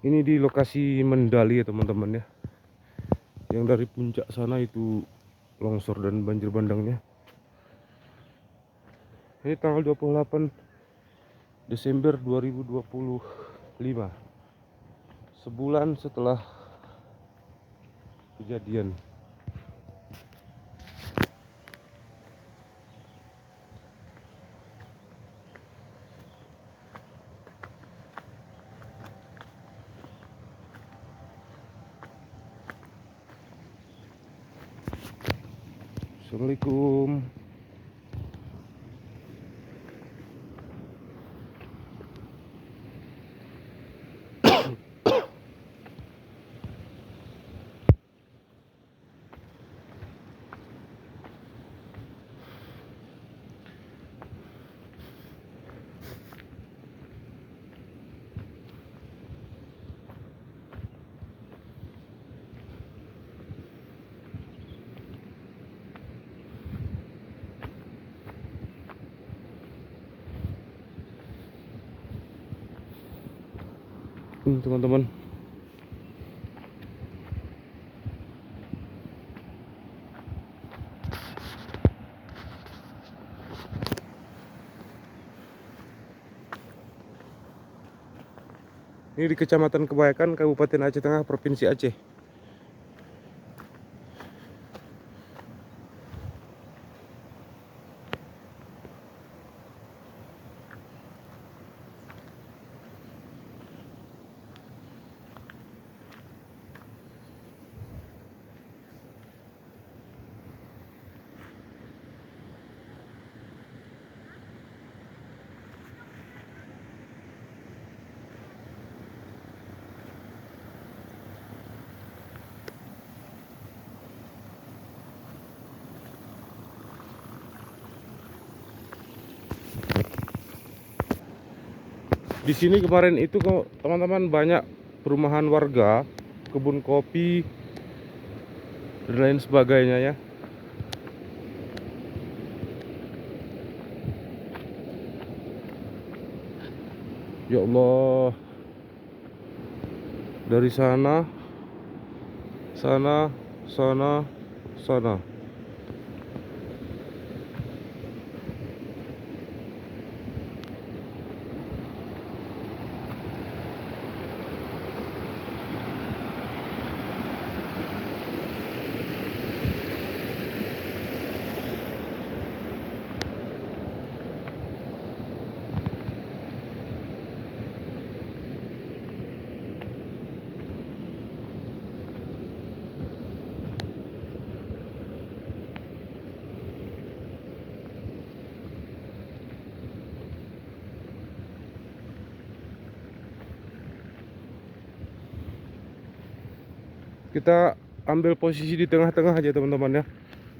Ini di lokasi Mendali ya teman-teman ya. Yang dari puncak sana itu longsor dan banjir bandangnya. Ini tanggal 28 Desember 2025. Sebulan setelah kejadian. Assalamualaikum. Teman-teman, ini di Kecamatan Kebayakan, Kabupaten Aceh Tengah, Provinsi Aceh. Di sini kemarin itu teman-teman banyak perumahan warga, kebun kopi dan lain sebagainya ya. Ya Allah, dari sana, sana, sana, sana. Kita ambil posisi di tengah-tengah aja teman-teman ya.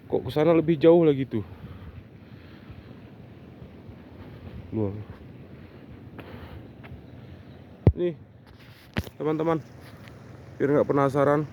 Kok kesana lebih jauh lagi tuh. Loh. Nih teman-teman, biar nggak penasaran,